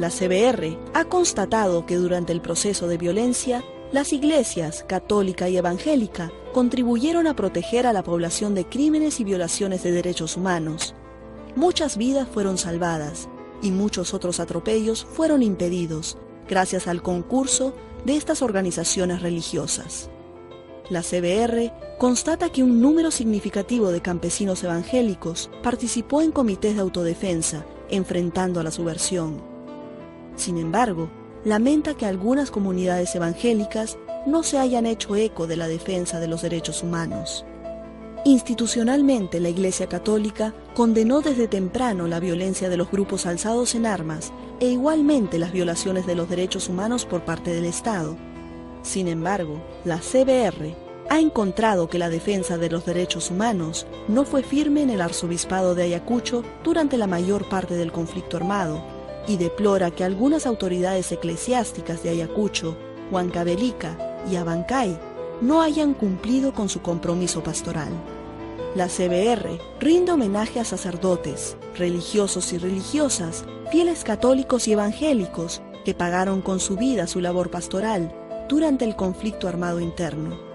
La CBR ha constatado que durante el proceso de violencia, las iglesias católica y evangélica contribuyeron a proteger a la población de crímenes y violaciones de derechos humanos. Muchas vidas fueron salvadas y muchos otros atropellos fueron impedidos gracias al concurso de estas organizaciones religiosas. La CBR constata que un número significativo de campesinos evangélicos participó en comités de autodefensa, enfrentando a la subversión. Sin embargo, lamenta que algunas comunidades evangélicas no se hayan hecho eco de la defensa de los derechos humanos. Institucionalmente, la Iglesia Católica condenó desde temprano la violencia de los grupos alzados en armas e igualmente las violaciones de los derechos humanos por parte del Estado. Sin embargo, la CBR ha encontrado que la defensa de los derechos humanos no fue firme en el arzobispado de Ayacucho durante la mayor parte del conflicto armado, y deplora que algunas autoridades eclesiásticas de Ayacucho, Huancavelica y Abancay no hayan cumplido con su compromiso pastoral. La CBR rinde homenaje a sacerdotes, religiosos y religiosas, fieles católicos y evangélicos que pagaron con su vida su labor pastoral durante el conflicto armado interno.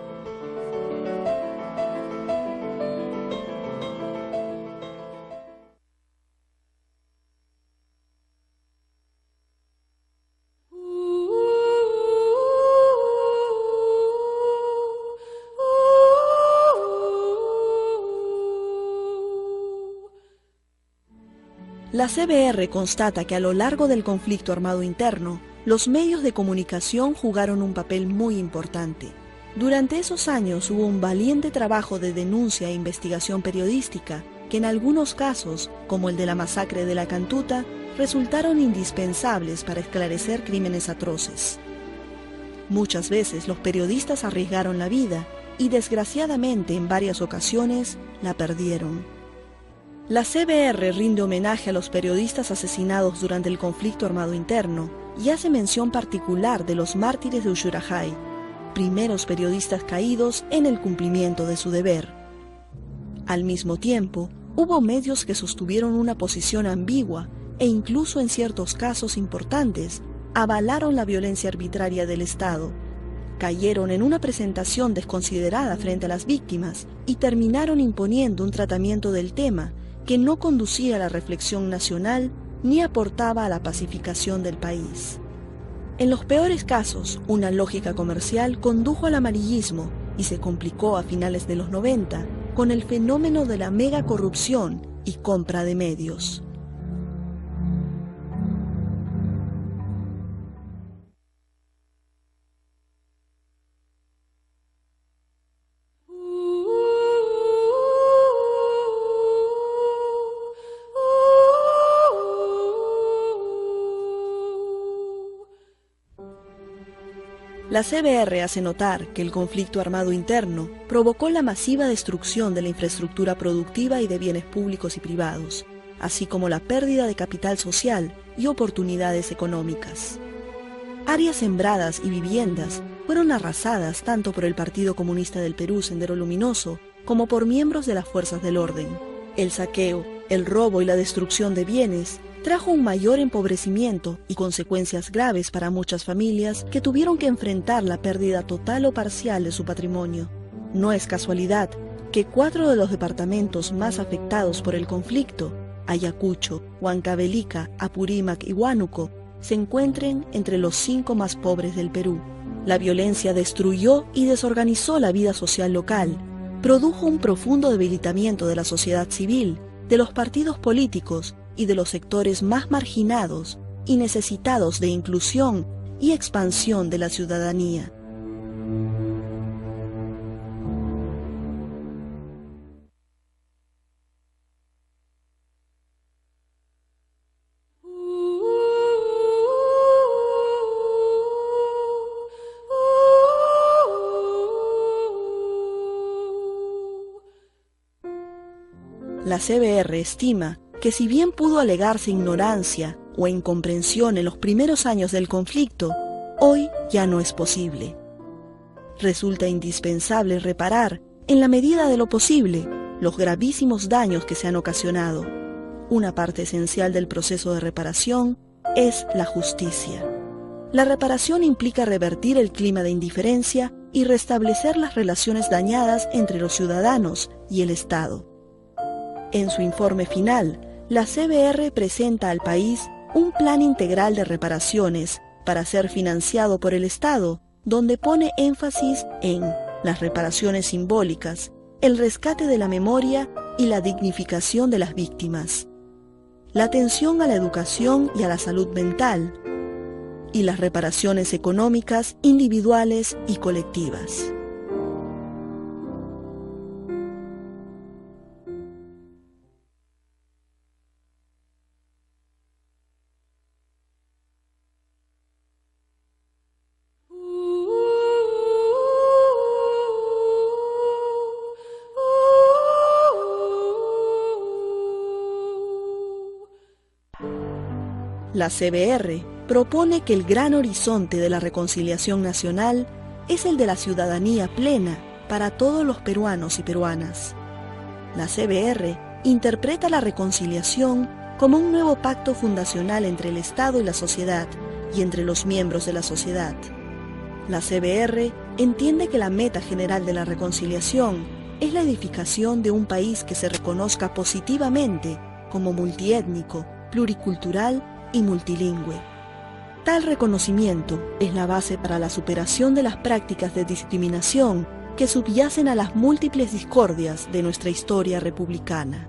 La CBR constata que a lo largo del conflicto armado interno, los medios de comunicación jugaron un papel muy importante. Durante esos años hubo un valiente trabajo de denuncia e investigación periodística que en algunos casos, como el de la masacre de la Cantuta, resultaron indispensables para esclarecer crímenes atroces. Muchas veces los periodistas arriesgaron la vida y desgraciadamente en varias ocasiones la perdieron. La CBR rinde homenaje a los periodistas asesinados durante el conflicto armado interno y hace mención particular de los mártires de Ushurajay, primeros periodistas caídos en el cumplimiento de su deber. Al mismo tiempo, hubo medios que sostuvieron una posición ambigua e incluso en ciertos casos importantes avalaron la violencia arbitraria del Estado, cayeron en una presentación desconsiderada frente a las víctimas y terminaron imponiendo un tratamiento del tema que no conducía a la reflexión nacional ni aportaba a la pacificación del país. En los peores casos, una lógica comercial condujo al amarillismo y se complicó a finales de los 90 con el fenómeno de la mega corrupción y compra de medios. La CBR hace notar que el conflicto armado interno provocó la masiva destrucción de la infraestructura productiva y de bienes públicos y privados, así como la pérdida de capital social y oportunidades económicas. Áreas sembradas y viviendas fueron arrasadas tanto por el Partido Comunista del Perú, Sendero Luminoso, como por miembros de las fuerzas del orden. El saqueo, El robo y la destrucción de bienes trajo un mayor empobrecimiento y consecuencias graves para muchas familias que tuvieron que enfrentar la pérdida total o parcial de su patrimonio. No es casualidad que 4 de los departamentos más afectados por el conflicto, Ayacucho, Huancavelica, Apurímac y Huánuco, se encuentren entre los 5 más pobres del Perú. La violencia destruyó y desorganizó la vida social local, produjo un profundo debilitamiento de la sociedad civil, de los partidos políticos y de los sectores más marginados y necesitados de inclusión y expansión de la ciudadanía. La CBR estima que si bien pudo alegarse ignorancia o incomprensión en los primeros años del conflicto, hoy ya no es posible. Resulta indispensable reparar, en la medida de lo posible, los gravísimos daños que se han ocasionado. Una parte esencial del proceso de reparación es la justicia. La reparación implica revertir el clima de indiferencia y restablecer las relaciones dañadas entre los ciudadanos y el Estado. En su informe final, la CBR presenta al país un plan integral de reparaciones para ser financiado por el Estado, donde pone énfasis en las reparaciones simbólicas, el rescate de la memoria y la dignificación de las víctimas, la atención a la educación y a la salud mental, y las reparaciones económicas individuales y colectivas. La CBR propone que el gran horizonte de la reconciliación nacional es el de la ciudadanía plena para todos los peruanos y peruanas. La CBR interpreta la reconciliación como un nuevo pacto fundacional entre el Estado y la sociedad y entre los miembros de la sociedad. La CBR entiende que la meta general de la reconciliación es la edificación de un país que se reconozca positivamente como multiétnico, pluricultural y multilingüe. Tal reconocimiento es la base para la superación de las prácticas de discriminación que subyacen a las múltiples discordias de nuestra historia republicana.